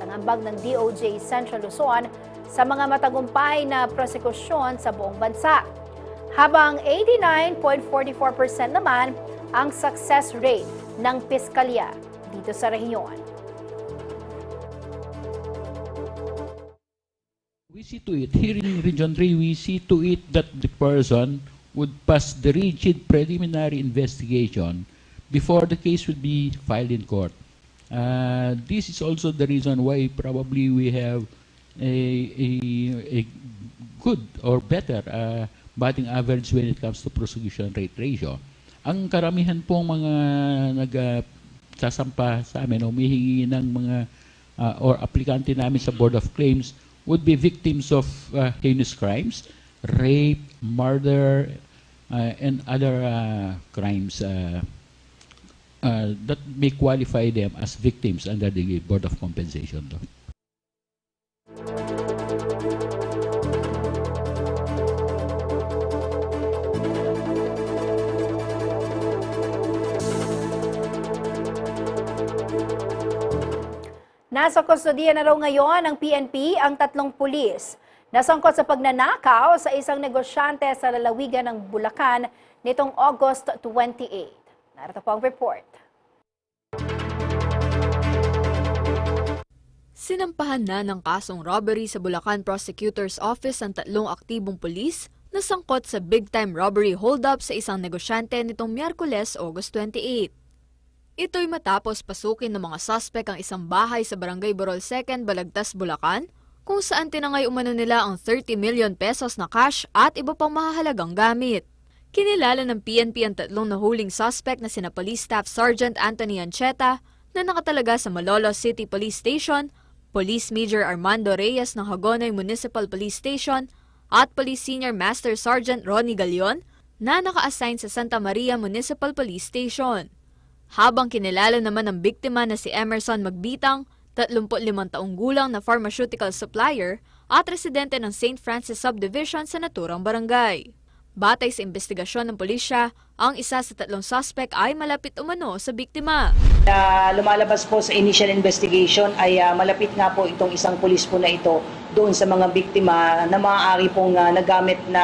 Speaker 1: ang ambag ng DOJ Central Luzon sa mga matagumpay na prosekusyon sa buong bansa. Habang 89.44% naman ang success rate ng piskalya dito sa rehiyon.
Speaker 14: We see to it, here in Region 3, we see to it that the person would pass the rigid preliminary investigation before the case would be filed in court. This is also the reason why probably we have a good or better batting average when it comes to prosecution rate ratio. Ang karamihan pong mga nagsasampa sa amin, humihingi ng mga or aplikante namin sa Board of Claims would be victims of heinous crimes, rape, murder, and other crimes that may qualify them as victims under the Board of Compensation law.
Speaker 1: Nasa kustodiya na raw ngayon ng PNP ang 3 pulis. Nasangkot sa pagnanakaw sa isang negosyante sa lalawigan ng Bulacan nitong August 28. Narito po ang report.
Speaker 15: Sinampahan na ng kasong robbery sa Bulacan Prosecutor's Office ang 3 aktibong pulis na sangkot sa big-time robbery hold-up sa isang negosyante nitong Miyerkules, August 28. Ito'y matapos pasukin ng mga suspect ang isang bahay sa Barangay Borol 2, Balagtas, Bulacan, kung saan tinangay umano nila ang 30 million pesos na cash at iba pang mahahalagang gamit. Kinilala ng PNP ang 3 nahuling suspect na sina Police Staff Sergeant Anthony Ancheta na nakatalaga sa Malolos City Police Station, Police Major Armando Reyes ng Hagonoy Municipal Police Station at Police Senior Master Sergeant Ronnie Galion na naka-assign sa Santa Maria Municipal Police Station. Habang kinilala naman ng biktima na si Emerson Magbitang, 35 taong gulang na pharmaceutical supplier at residente ng St. Francis Subdivision sa naturang barangay. Batay sa investigasyon ng pulisya, ang isa sa 3 suspect ay malapit umano sa biktima.
Speaker 16: Lumalabas po sa initial investigation ay malapit nga po itong isang pulis po na ito doon sa mga biktima na maaari pong nagamit na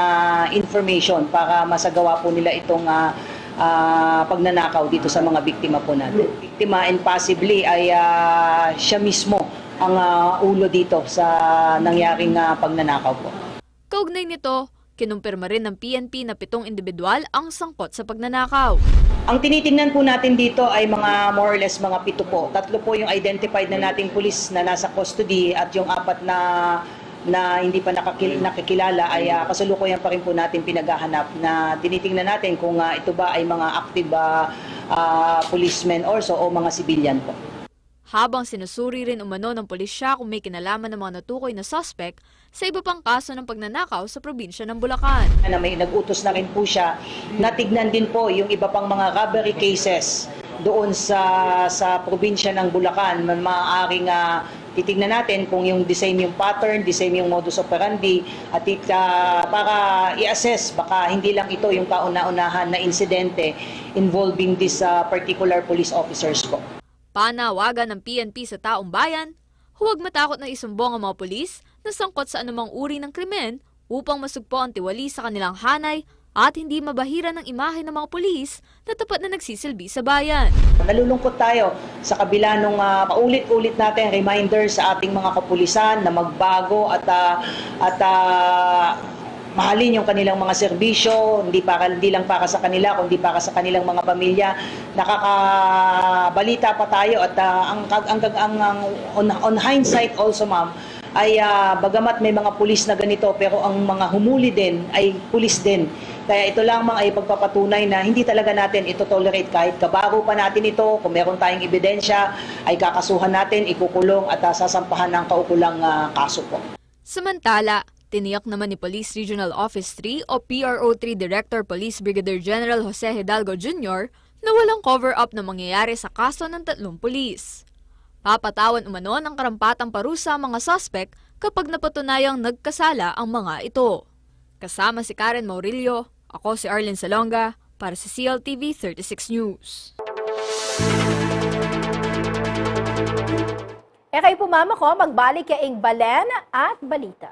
Speaker 16: information para masagawa po nila itong pagnanakaw dito sa mga biktima po natin. Biktima and possibly ay siya mismo ang ulo dito sa nangyaring pagnanakaw po.
Speaker 15: Kaugnay nito, kinumpirma rin ng PNP na 7 individual ang sangkot sa pagnanakaw.
Speaker 16: Ang tinitingnan po natin dito ay mga more or less mga 7 po. 3 po yung identified na nating pulis na nasa custody at yung 4 na hindi pa nakikilala ay kasalukuyan pa rin po natin pinaghahanap na tinitingnan natin kung ito ba ay mga active policemen or so o mga civilian po.
Speaker 15: Habang sinusuri rin umano ng pulisya kung may kinalaman ng mga natukoy na suspect sa iba pang kaso ng pagnanakaw sa probinsya ng Bulacan.
Speaker 16: May nag-utos na rin po siya na tignan din po yung iba pang mga robbery cases doon sa probinsya ng Bulacan. Maaaring titignan natin kung yung design yung pattern, design yung modus operandi at para i-assess baka hindi lang ito yung kauna-unahan na insidente involving this particular police officers po.
Speaker 15: Panawagan ng PNP sa taong bayan, huwag matakot na isumbong ang mga pulis na sangkot sa anumang uri ng krimen upang masugpo ang tiwali sa kanilang hanay at hindi mabahira ng imahe ng mga pulis na tapat na nagsisilbi sa bayan.
Speaker 16: Nalulungkot tayo sa kabila nung paulit-ulit natin reminder sa ating mga kapulisan na magbago at mahalin yung kanilang mga serbisyo, hindi lang para sa kanila, kundi para sa kanilang mga pamilya. Nakakabalita pa tayo at on hindsight also, ma'am, ay bagamat may mga pulis na ganito, pero ang mga humuli din ay pulis din. Kaya ito lamang ay pagpapatunay na hindi talaga natin ito tolerate kahit kabago pa natin ito. Kung meron tayong ebidensya, ay kakasuhan natin, ikukulong at sasampahan ng kaukulang kaso po.
Speaker 15: Samantala, tiniyak naman ni Police Regional Office 3 o PRO3 Director Police Brigadier General Jose Hidalgo Jr. na walang cover-up na mangyayari sa kaso ng 3 pulis. Papatawan umano ng karampatang parusa ang mga suspect kapag napatunayang nagkasala ang mga ito. Kasama si Karen Maurilio, ako si Arlene Salonga para sa CLTV 36 News.
Speaker 1: Kayo po mama ko, magbalik kaing Balen at Balita.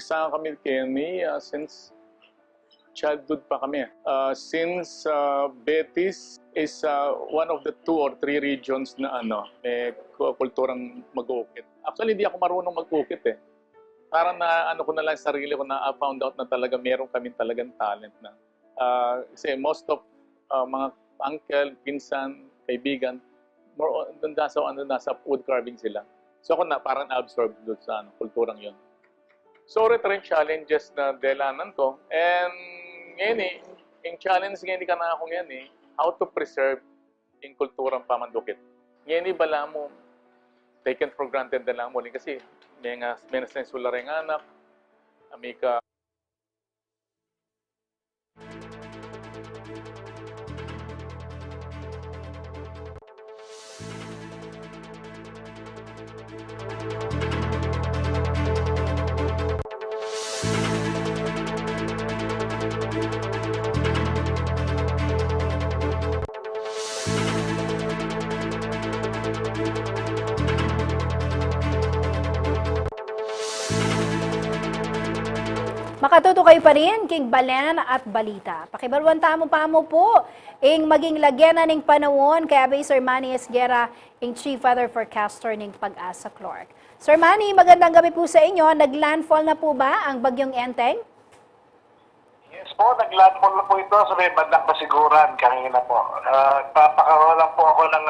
Speaker 17: nag-umpisa kami kami since childhood pa kami. Since Betis is one of the 2 or 3 regions na may kulturang mag-uukit. Actually, hindi ako marunong mag-uukit eh. Parang na ko na lang sarili ko na found out na talaga meron kami talagang talent na. Kasi most of mga uncle, pinsan, kaibigan, more on nasa wood carving sila. So ako na parang absorb doon sa kulturang yun. So return challenges na delanan ko. And ngayon yung challenge ngayon ka na ako ngayon how to preserve yung kulturang pamandukit. Ngayon bala mo, taken for granted na lang mo kasi may nasensula rin anak, amika.
Speaker 1: Makatuto kayo pa rin, King Balen at Balita. Pakibaruan tamo po, ing maging lagyan na ning panahon kaya ba Sir Manny Esguera, ing Chief Weather Forecaster ning Pag-asa Clark. Sir Manny, magandang gabi po sa inyo. Naglandfall na po ba ang bagyong Enteng?
Speaker 6: Yes po, naglandfall na po ito sa may bandang Pasiguran kanina po. Papakaroon lang po ako ng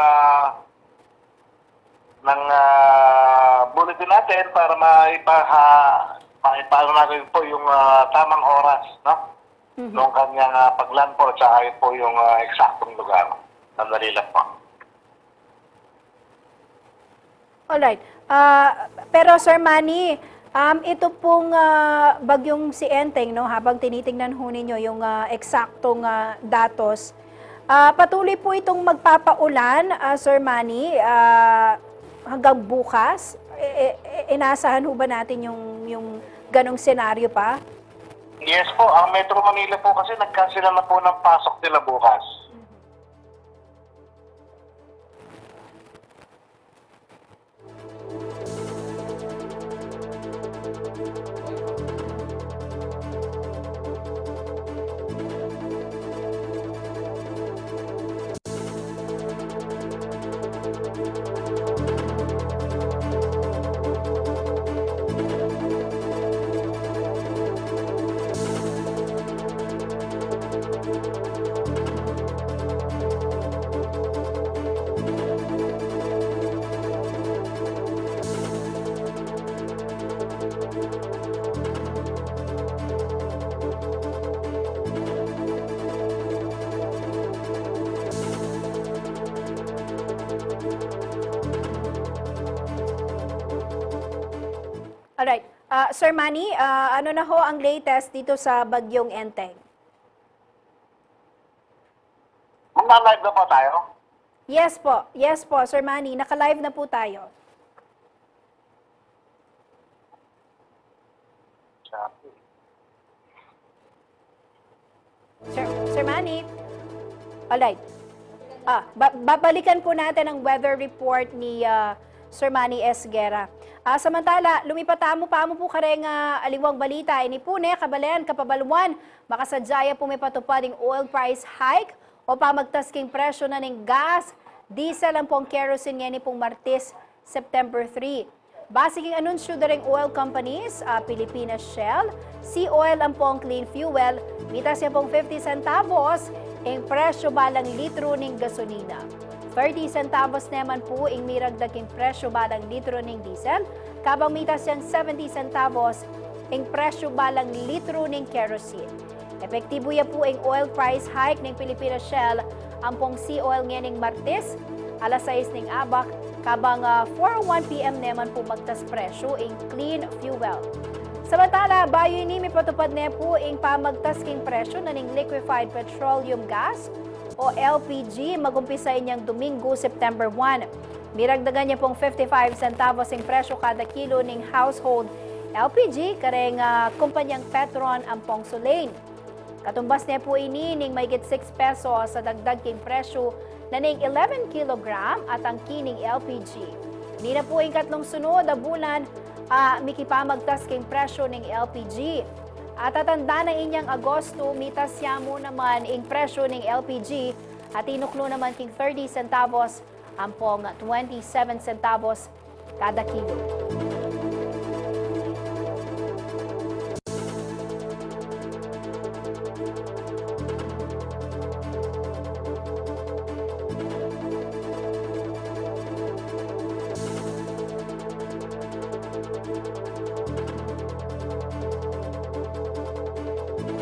Speaker 6: bulletin natin para maipaano natin po yung tamang oras, no? Noong kanyang paglandfall, tsaka yun po yung eksaktong lugar. Sandali lang po.
Speaker 1: Alright. Pero Sir Manny, ito pong bagyong si Enteng, no, habang tinitingnan ho ninyo yung eksaktong datos, patuloy po itong magpapaulan, Sir Manny, hanggang bukas. Inaasahan ho ba natin yung ganong senaryo pa?
Speaker 6: Yes po, ang Metro Manila po kasi nag-cancel na po ng pasok nila bukas.
Speaker 1: Alright. Sir Manny, ano na ho ang latest dito sa bagyong Enteng?
Speaker 6: Naka-live na po tayo?
Speaker 1: Yes po. Yes po, Sir Manny. Naka-live na po tayo. Sir Manny? Alright. Babalikan po natin ang weather report ni Sir Manny Esguera. Samantala, lumipatamo po kareng aliwang balita. Inipune, Kabalen, Kapabaluan, makasadyaya po may patupading oil price hike o pamagtasking presyo na ng gas, diesel ang pong kerosene ngayon pong Martes, September 3. Basiging anunsyo na ring oil companies, Pilipinas Shell, Sea Oil ang pong clean fuel, mitas niya pong 50 centavos, ang presyo balang litro ng gasolina. 30 centavos naman po ang miragdaking presyo balang litro ng diesel, kabang mitas yan 70 centavos ang presyo balang litro ng kerosene. Epektibo ya po ang oil price hike ng Pilipinas Shell, ang pong Sea Oil ngayon Martes, alas 6 ng abak, kabang 4:01 PM naman po magtas presyo ang clean fuel. Samantala, bayo ni may patupad na po ang pamagtasking presyo na ng liquefied petroleum gas o LPG magumpisa niyang Domingo, September 1. Miragdagan niya pong 55 centavos ang presyo kada kilo ng household LPG kareng kumpanyang Petron ang pong Solane. Katumbas niya po ini ning mayigit 6 pesos sa dagdag king presyo na ning 11 kilogram at ang kining LPG. Hindi na po ang katlong sunod na bulan mikipamagtas king presyo ng LPG. At tatanda na inyang Agosto, mitas siya mo naman ing presyo ng LPG at inuklo naman king 30 centavos ampong 27 centavos kada kilo.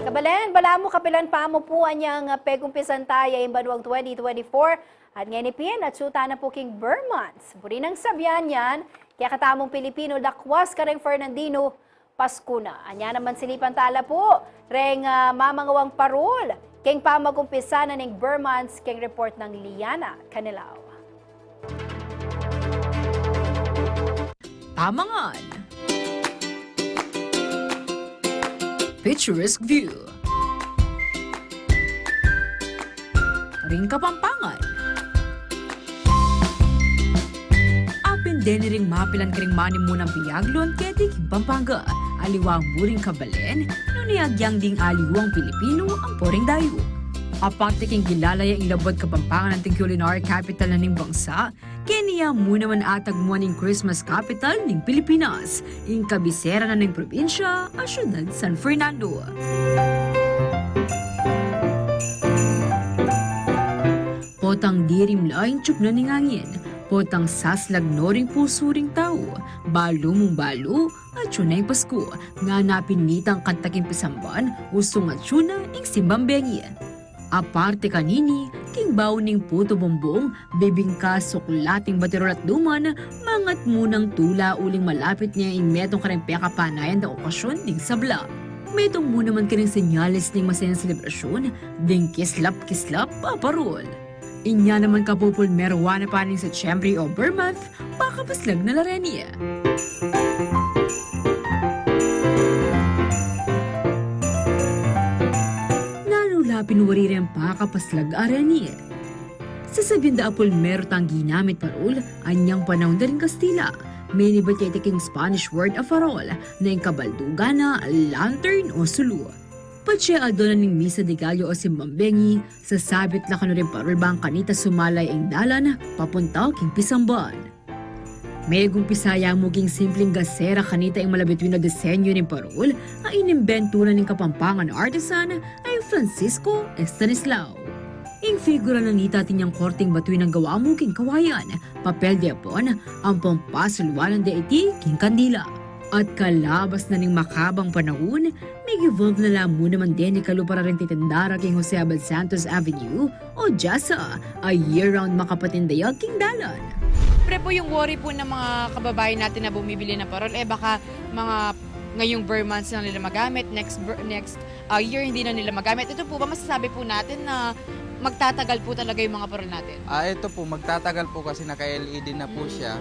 Speaker 1: Kabalen, bala mo kapilan pa mo po anyang pegumpisan tayo yung banwang 2024 at ngenipin at suta na po king Burmans. Buri ng sabyan yan, kaya katamong Pilipino lakwas ka rin Fernandino Pasko na. Anya naman silipan tala po, reng mamangawang parol, king pamagumpisa na ning Burmans, king report ng Liana Canilao.
Speaker 2: Tamangan. Picturesque view. Ring Kapampangan. Apin din ring mapilan kring manim mo ng biyaglon keti Pampanga. Aliwang muring kabalen, nuniagyang ding aliwang Pilipino ang poring dayo. Aparte king gilalaya ilabot Kapampangan ng culinary capital na ning bangsa, keniya mo naman atag mo ning Christmas capital ning Pilipinas, ing kabisera na ning probinsya, ang syudad San Fernando. Potang dirim laing tsup na ning angin, potang saslag noring pusuring tao, balo mong balo, at syunay Pasko, nga napinitang kantaking pisamban, usong at syuna ing simbambengi. Aparte kanini, king bawning puto bombong, bibingka suklating batirol at duman, mangat munang tula uling malapit niya in metong karempya kapanayan na okasyon ding sabla. Metong mo naman kining senyales ning masayang selebrasyon, ding kislap-kislap paparol. Inya naman kapupul merwana pa ning Setyembre o Burmonth, pakapaslag na larenia. Pinuwari rin pakapaslag arani. Sa 70 apol meron tang ginamit parol, anyang panahon na rin Kastila. May nibatetiking Spanish word of farol na yung kabaldugana, lantern o sulu. Patsya adona ning misa de gallo o simbambengi, sasabit na kano rin parol bang kanita sumalay ang dalan, papunta king pisamban. May gumpisaya mo king simpleng gasera kanita yung malabitwin na disenyo ng parol, ang inimbento na ng Kapampangan artisan ay Francisco Estanislao. Ing figura na nita tinyang korting batuin ng gawa mo king kawayan, papel de apon, ang pampasulwanan de iti king kandila. At kalabas na ning makabang panahon, may evolve na lang mo naman din ni kalupara rin titendara king Jose Abad Santos Avenue o Jasa, a year-round makapatindayag king dalan.
Speaker 18: Siyempre po yung worry po ng mga kababayan natin na bumibili ng parol, baka mga ngayong Burmonths na nila magamit, next year hindi na nila magamit. Ito po ba masasabi po natin na magtatagal po talaga yung mga parol natin?
Speaker 19: Ito po, magtatagal po kasi naka-LED na po siya.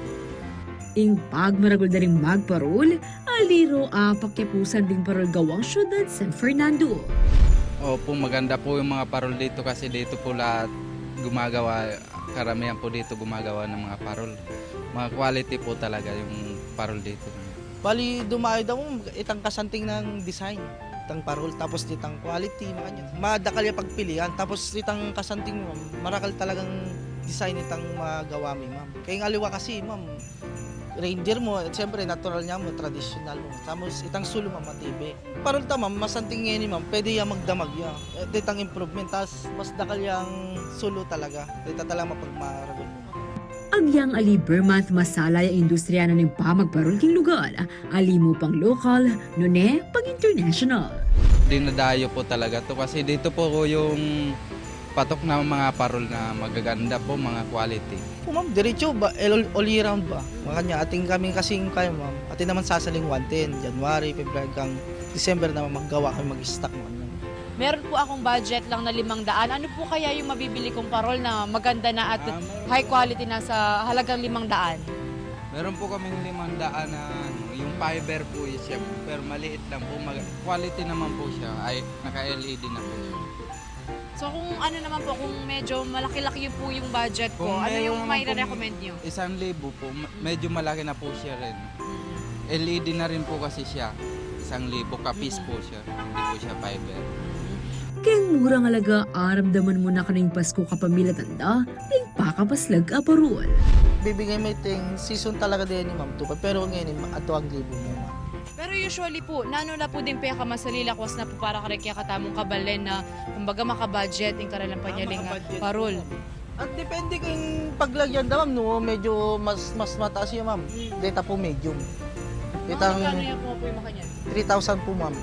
Speaker 2: Ing pagmaragol na rin magparol, aliro pakyapusan ding parol gawang syudad San Fernando.
Speaker 19: Opo, maganda po yung mga parol dito kasi dito po lahat gumagawa. Karamihan po dito gumagawa ng mga parol. Mga quality po talaga yung parol dito.
Speaker 20: Bali, dumayo daw itang kasanting ng design, itang parol, tapos itang quality, makanya. Madakal yung pagpilian, tapos itang kasanting, ma'am, marakal talagang design itang magawa mi, ma'am. Kaya yung aliwa kasi, ma'am, reindeer mo, at siyempre natural niya mo, traditional mo. Tapos itang sulo, ma'am, matibi. Parol ta, ma'am, masanting ngayon, ma'am, pwede yung magdamag yan. Itang improvement, tapos mas dakal yung sulo talaga. Ito talaga mapagmaragol mo.
Speaker 2: Agyang ali Burmonth masala yung industriya na ng pamagparol king lugar. Ali mo pang local, nune pang international.
Speaker 19: Dinadayo po talaga to kasi dito po yung patok na mga parol na magaganda po, mga quality.
Speaker 20: Po ma'am, diretso ba? All year round ba? Makanya ating kaming kasing kayo ma'am. Ating naman sasaling 110, January, February hanggang December naman maggawa kami mag-stock ma'am.
Speaker 18: Meron po akong budget lang na 500. Ano po kaya yung mabibili kong parol na maganda na at high quality na sa halagang 500?
Speaker 19: Meron po kaming 500 na yung fiber po siya, pero maliit lang po. Quality naman po siya, ay naka-LED na po siya.
Speaker 18: So kung ano naman po, kung medyo malaki-laki po yung budget ko, ano yung may recommend nyo?
Speaker 19: 1,000 po, medyo malaki na po siya rin. LED na rin po kasi siya. 1,000 kapis po siya. Hindi po siya fiber.
Speaker 2: Kaya murang alaga, aramdaman mo na kaning Pasko kapamilya tanda, ting pakapaslag aparol.
Speaker 20: Bibigay mo iting season talaga din ni ma'am tupad. Pero ngayon, ato ang libo mo ma'am.
Speaker 18: Pero usually po, nano na po din peka masalilakwas na po para kaya katamong kabalen na kumbaga makabudget yung karalang panyaling parol.
Speaker 20: At depende kung paglagyan daw ma'am, no, medyo mas mataas yun ma'am. Data po medium. Itang
Speaker 18: Magkano yan po yung makanya?
Speaker 20: 3,000 po ma'am.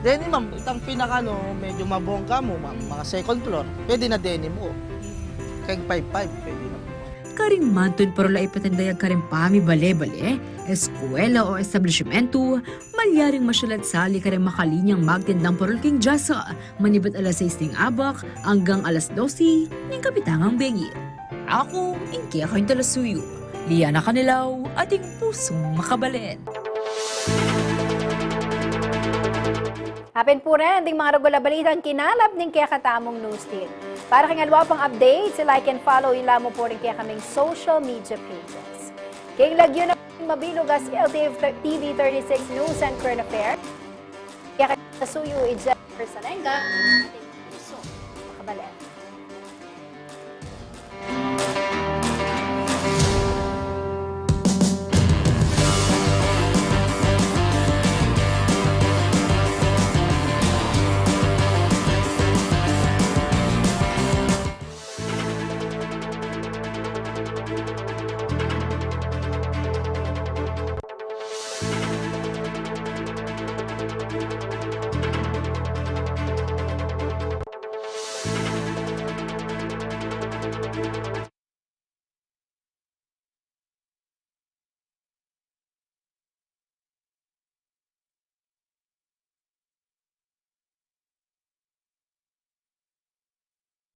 Speaker 20: Then ma'am, itang pinaka no, medyo mabongga mo ma'am, mga second floor. Pwede na denim mo. Kaya 5,500 pwede na.
Speaker 2: Karing mantun parola ipatandayag karing pami bale-bale, eskwela o establishmento, malyaring masyalat sali karing makalinyang magtindang parol king jasa, manibat alas 6 ting abak, hanggang alas 12 ng kapitangang bengi. Ako, ingkya kayong talasuyo, Liana Canilaw, ating pusong makabalin.
Speaker 1: Hapin po rin, ding mga regular balitang kinalap ng kaya katamong newsfeed. Para kang alwa pang updates, like and follow ila mo po rin kaya kaming social media pages. Kaya lagyo na mabilog as LTV 36 News and Current Affairs. Kaya kasuyo, i-Jennifer Sanenga.